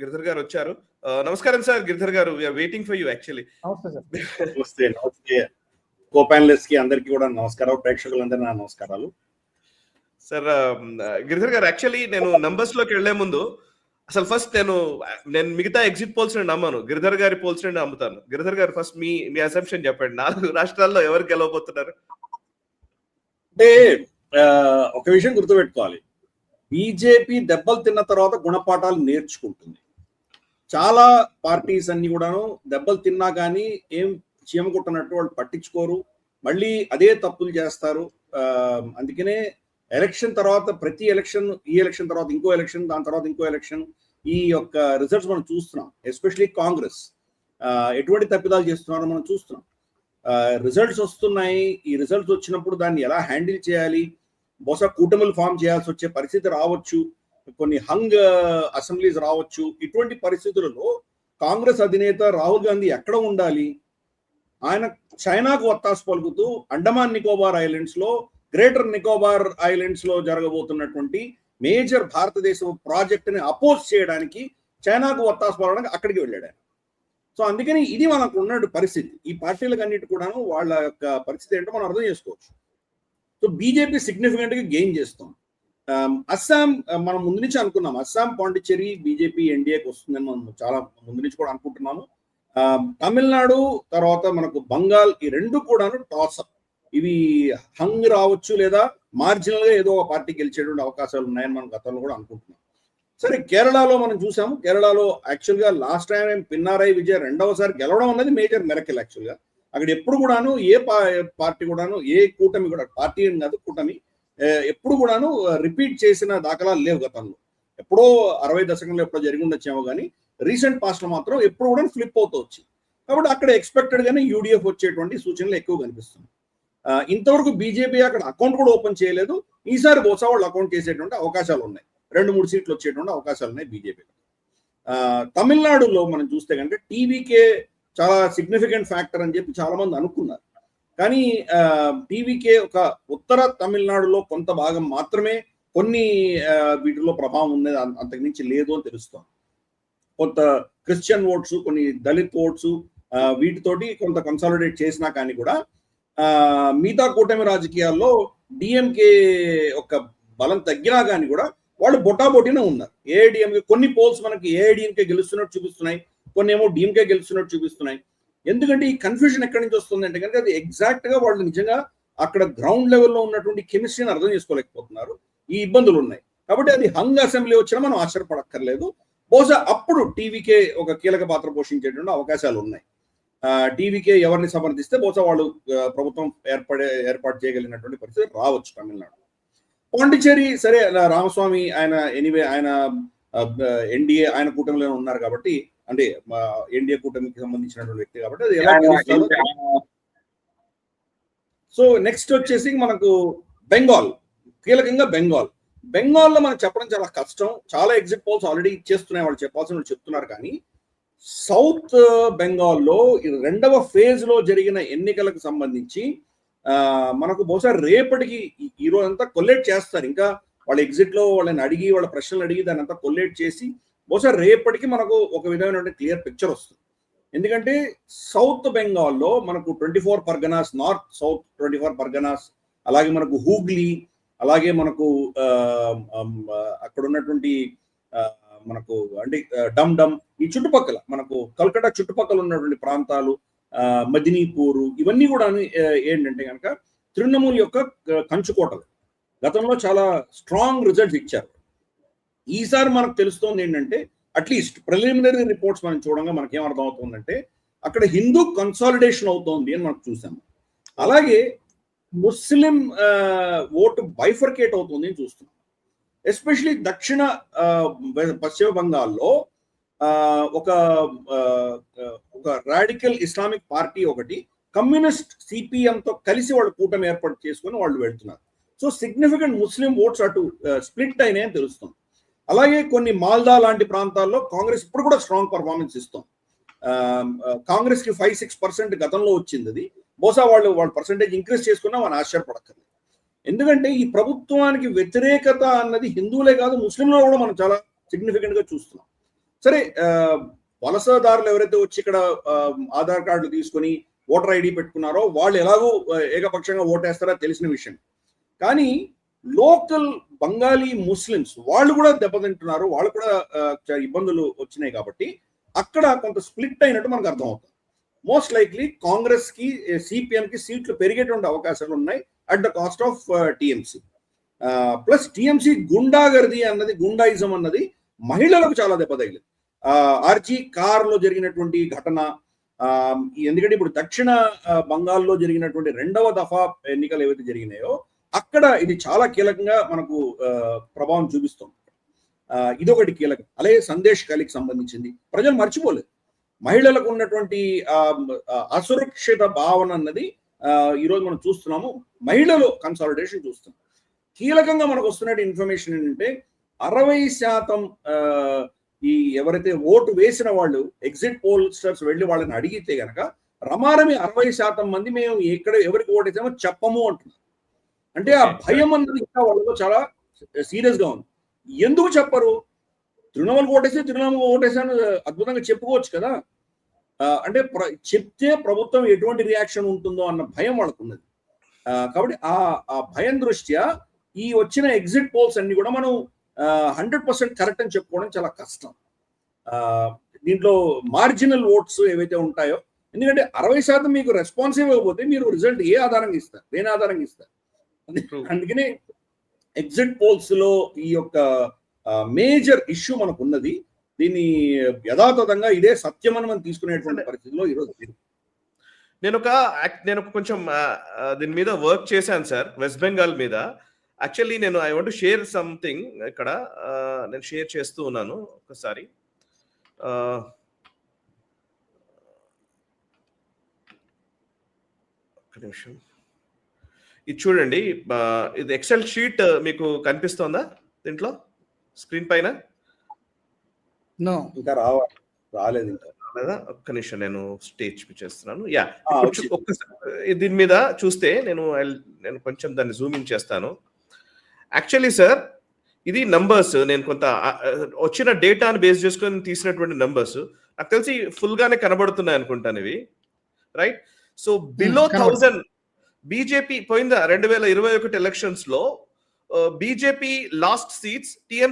గిరిధర్ గారు వచ్చారు. నమస్కారం సార్ గిరిధర్ గారు. We are waiting for you actually. నమస్తే నమస్తే కో ప్యానలిస్ట్ కి అందరికీ కూడా నమస్కారం, ప్రేక్షకులందరూ నా నమస్కారాలు. సార్ గిరిధర్ గారు, యాక్చువల్లీ నేను నంబర్స్ లోకి వెళ్లే ముందు అసలు ఫస్ట్ నేను మిగతా ఎగ్జిట్ పోల్స్ నమ్మను, గిరిధర్ గారి పోల్స్ నమ్ముతాను. గిరిధర్ గారు ఫస్ట్ మీ అసంప్షన్ చెప్పండి. 4 రాష్ట్రాల్లో ఎవరు గెలవబోతున్నారు? అంటే ఒక విషయం గుర్తుపెట్టుకోవాలి, బీజేపీ దెబ్బలు తిన్న తర్వాత గుణపాఠాలు నేర్చుకుంటుంది. చాలా పార్టీస్ అన్ని కూడాను దెబ్బలు తిన్నా కానీ ఏం చీమ కుట్టనట్టు వాళ్ళు పట్టించుకోరు, మళ్ళీ అదే తప్పులు చేస్తారు. అందుకనే ఎలక్షన్ తర్వాత ప్రతి ఎలక్షన్, ఈ ఎలక్షన్ తర్వాత ఇంకో ఎలక్షన్, దాని తర్వాత ఇంకో ఎలక్షన్, ఈ యొక్క రిజల్ట్స్ మనం చూస్తున్నాం. ఎస్పెషలీ కాంగ్రెస్ ఎటువంటి తప్పిదాలు చేస్తున్నారో మనం చూస్తున్నాం. రిజల్ట్స్ వస్తున్నాయి. ఈ రిజల్ట్స్ వచ్చినప్పుడు దాన్ని ఎలా హ్యాండిల్ చేయాలి, బహుశా కూటమిలు ఫామ్ చేయాల్సి వచ్చే పరిస్థితి రావచ్చు, కొన్ని హంగ్ అసెంబ్లీస్ రావచ్చు. ఇటువంటి పరిస్థితులలో కాంగ్రెస్ అధినేత రాహుల్ గాంధీ ఎక్కడ ఉండాలి? ఆయన చైనాకు వత్తాసు పలుకుతూ అండమాన్ నికోబార్ ఐలాండ్స్ లో, గ్రేటర్ నికోబార్ ఐలాండ్స్ లో జరగబోతున్నటువంటి మేజర్ భారతదేశం ప్రాజెక్ట్ ని అపోజ్ చేయడానికి, చైనాకు వత్తాసు పలకడానికి అక్కడికి వెళ్ళాడు ఆయన. సో అందుకని ఇది మనకు ఉన్న పరిస్థితి. ఈ పార్టీలకు అన్నిటి కూడాను వాళ్ళ యొక్క పరిస్థితి ఏంటో మనం అర్థం చేసుకోవచ్చు. సో బీజేపీ సిగ్నిఫికెంట్ గా గెయిన్ చేస్తాం. అస్సాం మనం ముందు నుంచి అనుకున్నాం, అస్సాం పాండిచ్చేరి బీజేపీ ఎన్డీఏకి వస్తుందని మనం చాలా ముందు నుంచి కూడా అనుకుంటున్నాము. తమిళనాడు తర్వాత మనకు బంగాల్, ఈ రెండు కూడాను టాస్అప్. ఇవి హంగ్ రావచ్చు లేదా మార్జినల్ గా ఏదో ఒక పార్టీ గెలిచేటువంటి అవకాశాలు ఉన్నాయని మనం గతంలో కూడా అనుకుంటున్నాం. సరే, కేరళలో మనం చూసాము. కేరళలో యాక్చువల్ గా లాస్ట్ టైం పిన్నారై విజయ్ రెండవసారి గెలవడం అన్నది మేజర్ మెరకిల్. యాక్చువల్ గా అక్కడ ఎప్పుడు కూడాను ఏ పార్టీ కూడాను, ఏ కూటమి కూడా, పార్టీ కాదు కూటమి, ఎప్పుడు కూడాను రిపీట్ చేసిన దాఖలాలు లేవు గతంలో. ఎప్పుడో 60 దశకంలో ఎప్పుడో జరిగి ఉండొచ్చేమో కానీ రీసెంట్ పాస్ట్ లో మాత్రం ఎప్పుడు కూడా ఫ్లిప్ అవుతూ వచ్చింది. కాబట్టి అక్కడ ఎక్స్పెక్టెడ్ గానే యూడిఎఫ్ వచ్చేటువంటి సూచనలు ఎక్కువ కనిపిస్తుంది. ఇంతవరకు బీజేపీ అక్కడ అకౌంట్ కూడా ఓపెన్ చేయలేదు. ఈసారి బహుశా వాళ్ళు అకౌంట్ చేసేటువంటి అవకాశాలు ఉన్నాయి. 2-3 సీట్లు వచ్చేటువంటి అవకాశాలు ఉన్నాయి బీజేపీ. తమిళనాడులో మనం చూస్తే కనుక టీవీకే చాలా సిగ్నిఫికెంట్ ఫ్యాక్టర్ అని చెప్పి చాలా మంది అనుకున్నారు. కానీ టీవీకే ఒక ఉత్తర తమిళనాడులో కొంత భాగం మాత్రమే కొన్ని వీటిలో ప్రభావం ఉన్నది, అంతకుమించి లేదు అని తెలుస్తోంది. కొంత క్రిస్టియన్ ఓట్స్, కొన్ని దళిత్ ఓట్స్, వీటితోటి కొంత కన్సాలిడేట్ చేసినా కానీ కూడా మిగతా కూటమి రాజకీయాల్లో డిఎంకే ఒక బలం తగ్గినా కానీ కూడా వాళ్ళు బొటాబొటినే ఉన్నారు. ఏఐడిఎంకే కొన్ని పోల్స్ మనకి ఏఐడిఎంకే గెలుస్తున్నట్టు చూపిస్తున్నాయి, కొన్ని ఏమో డిఎంకే గెలుస్తున్నట్టు చూపిస్తున్నాయి. ఎందుకంటే ఈ కన్ఫ్యూజన్ ఎక్కడి నుంచి వస్తుంది అంటే కనుక అది ఎగ్జాక్ట్ గా వాళ్ళు నిజంగా అక్కడ గ్రౌండ్ లెవెల్లో ఉన్నటువంటి కెమిస్ట్రీని అర్థం చేసుకోలేకపోతున్నారు. ఈ ఇబ్బందులు ఉన్నాయి. కాబట్టి అది హంగ్ అసెంబ్లీ వచ్చినా మనం ఆశ్చర్యపడక్కర్లేదు. బహుశా అప్పుడు టీవీకే ఒక కీలక పాత్ర పోషించేటువంటి అవకాశాలు ఉన్నాయి. టీవీకే ఎవరిని సమర్థిస్తే బహుశా వాళ్ళు ప్రభుత్వం ఏర్పాటు చేయగలిగినటువంటి పరిస్థితి రావచ్చు తమిళనాడు. పాండిచ్చేరి సరే, రామస్వామి ఆయన ఎనీవే ఆయన ఎన్డీఏ ఆయన కూటమిలో ఉన్నారు కాబట్టి, అంటే ఎన్డీఏ కూటమికి సంబంధించినటువంటి వ్యక్తి కాబట్టి అది ఎలా తెలుస్తుందో. సో నెక్స్ట్ వచ్చేసి మనకు బెంగాల్, కీలకంగా బెంగాల్లో మనం చెప్పడం చాలా కష్టం. చాలా ఎగ్జిట్ పోల్స్ ఆల్రెడీ ఇచ్చేస్తున్నాయి, వాళ్ళు చెప్పాల్సిన వాళ్ళు చెప్తున్నారు. కానీ సౌత్ బెంగాల్లో రెండవ ఫేజ్ లో జరిగిన ఎన్నికలకు సంబంధించి మనకు బహుశా రేపటికి ఈ రోజు అంతా కొల్లేట్ చేస్తారు. ఇంకా వాళ్ళ ఎగ్జిట్ లో వాళ్ళని అడిగి, వాళ్ళ ప్రశ్నలు అడిగి దాన్ని అంతా కొల్లేట్ చేసి బహుశా రేపటికి మనకు ఒక విధమైన క్లియర్ పిక్చర్ వస్తుంది. ఎందుకంటే సౌత్ బెంగాల్లో మనకు 24 పర్గనాస్, నార్త్ సౌత్ 24 పర్గనాస్, అలాగే మనకు హూగ్లీ, అలాగే మనకు అక్కడ ఉన్నటువంటి మనకు అంటే డమ్ డమ్, ఈ చుట్టుపక్కల మనకు కల్కటా చుట్టుపక్కల ఉన్నటువంటి ప్రాంతాలు, మదినీపూరు, ఇవన్నీ కూడా ఏంటంటే కనుక తృణమూల్ యొక్క కంచుకోటలు. గతంలో చాలా స్ట్రాంగ్ రిజల్ట్స్ ఇచ్చారు. ఈసారి మనకు తెలుస్తోంది ఏంటంటే, అట్లీస్ట్ ప్రిలిమినరీ రిపోర్ట్స్ మనం చూడంగా మనకేం అర్థం అవుతుందంటే అక్కడ హిందూ కన్సాలిడేషన్ అవుతోంది అని మనం చూసాము. అలాగే ముస్లిం ఓటు బైఫర్కేట్ అవుతుంది అని చూస్తున్నాం. ఎస్పెషలీ దక్షిణ పశ్చిమ బంగాల్లో ఒక రాడికల్ ఇస్లామిక్ పార్టీ ఒకటి కమ్యూనిస్ట్ సిపిఎంతో కలిసి వాళ్ళు కూటమి ఏర్పాటు చేసుకుని వాళ్ళు వెళ్తున్నారు. సో సిగ్నిఫికెంట్ ముస్లిం ఓట్స్ అటు స్ప్లిట్ అయినాయని తెలుస్తుంది. అలాగే కొన్ని మాల్దా లాంటి ప్రాంతాల్లో కాంగ్రెస్ ఇప్పుడు కూడా స్ట్రాంగ్ పర్ఫార్మెన్స్ ఇస్తాం. కాంగ్రెస్ కి 5-6% గతంలో వచ్చింది. అది బహుశా వాళ్ళు పర్సెంటేజ్ ఇంక్రీజ్ చేసుకున్నా మనం ఆశ్చర్యపడక్కర్లేదు. ఎందుకంటే ఈ ప్రభుత్వానికి వ్యతిరేకత అన్నది హిందువులే కాదు, ముస్లింలో కూడా మనం చాలా సిగ్నిఫికెంట్ గా చూస్తున్నాం. సరే వలసదారులు ఎవరైతే వచ్చి ఇక్కడ ఆధార్ కార్డులు తీసుకొని ఓటర్ ఐడి పెట్టుకున్నారో వాళ్ళు ఎలాగో ఏకపక్షంగా ఓటేస్తారో తెలిసిన విషయం. కానీ లోకల్ బంగాలీ ముస్లిమ్స్ వాళ్ళు కూడా దెబ్బతింటున్నారు, వాళ్ళు కూడా ఇబ్బందులు వచ్చినాయి. కాబట్టి అక్కడ కొంత స్ప్లిట్ అయినట్టు మనకు అర్థమవుతుంది. మోస్ట్ లైక్లీ కాంగ్రెస్ కి సిపిఎం కి సీట్లు పెరిగేటువంటి అవకాశాలు ఉన్నాయి at the cost of TMC. Plus TMC goondaism అన్నది మహిళలకు చాలా దెబ్బ తగిలింది. ఆర్జీ కార్ లో జరిగినటువంటి ఘటన, ఎందుకంటే ఇప్పుడు దక్షిణ బంగాల్లో జరిగినటువంటి 2వ దఫా ఎన్నికలు ఏవైతే జరిగినాయో అక్కడ ఇది చాలా కీలకంగా మనకు ప్రభావం చూపిస్తుంది. ఇదొకటి కీలకం. అలాగే సందేశ్ ఖలీకి సంబంధించింది ప్రజలు మర్చిపోలేదు. మహిళలకు ఉన్నటువంటి అసురక్షిత భావన అన్నది ఈరోజు మనం చూస్తున్నాము. మహిళలు కన్సాలిడేషన్ చూస్తున్నాం. కీలకంగా మనకు వస్తున్న ఇన్ఫర్మేషన్ ఏంటంటే 60% ఈ ఎవరైతే ఓటు వేసిన వాళ్ళు ఎగ్జిట్ పోల్స్టర్స్ వెళ్ళి వాళ్ళని అడిగితే గనక రమారమి 60% మంది మేము ఎవరికి ఓటేసామో చెప్పము అంటున్నారు. అంటే ఆ భయం అన్నది ఇంకా వాళ్ళలో చాలా సీరియస్ గా ఉంది. ఎందుకు చెప్పరు? తృణమూల్ ఓటేసాను అద్భుతంగా చెప్పుకోవచ్చు కదా. అంటే చెప్తే ప్రభుత్వం ఎటువంటి రియాక్షన్ ఉంటుందో అన్న భయం వాళ్ళకు ఉన్నది. కాబట్టి ఆ భయం దృష్ట్యా ఈ వచ్చిన ఎగ్జిట్ పోల్స్ అన్ని కూడా మనం 100% కరెక్ట్ అని చెప్పుకోవడం చాలా కష్టం. దీంట్లో మార్జినల్ ఓట్స్ ఏవైతే ఉంటాయో, ఎందుకంటే 60% మీకు రెస్పాన్సివ్ ఇవ్వకపోతే మీరు రిజల్ట్ దేని ఆధారంగా ఇస్తారు. అందుకనే ఎగ్జిట్ పోల్స్ లో ఈ యొక్క మేజర్ ఇష్యూ మనకు ఉన్నది. దీన్ని యథాతథంగా ఇదే సత్యమని మనం తీసుకునేటువంటి పరిస్థితిలో ఈరోజు నేను కొంచెం దీని మీద వర్క్ చేశాను సార్, వెస్ట్ బెంగాల్ మీద. Actually I want to share something. ఇక్కడ నేను షేర్ చేస్తూ ఉన్నాను ఒకసారి. ఒక నిమిషం, ఇది చూడండి. ఇది ఎక్సెల్ షీట్ మీకు కనిపిస్తోందా దీంట్లో స్క్రీన్ పైన? ఇంకా రాలేదు ఇంకా. ఒక్క నిమిషం నేను స్టేజ్ చేస్తున్నాను. ఒక్కసారి దీని మీద చూస్తే నేను కొంచెం దాన్ని జూమ్ ఇన్ చేస్తాను. యాక్చువల్లీ సార్ ఇది నంబర్స్, నేను కొంత వచ్చిన డేటాను బేస్ చేసుకొని తీసినటువంటి నంబర్స్. నాకు తెలిసి ఫుల్ గానే కనబడుతున్నాయి అనుకుంటాను ఇవి, రైట్? సో బిలో 1000 బీజేపీ పోయిందా 2021 ఎలక్షన్స్ లో బీజేపీ లాస్ట్ సీట్స్, టీఎం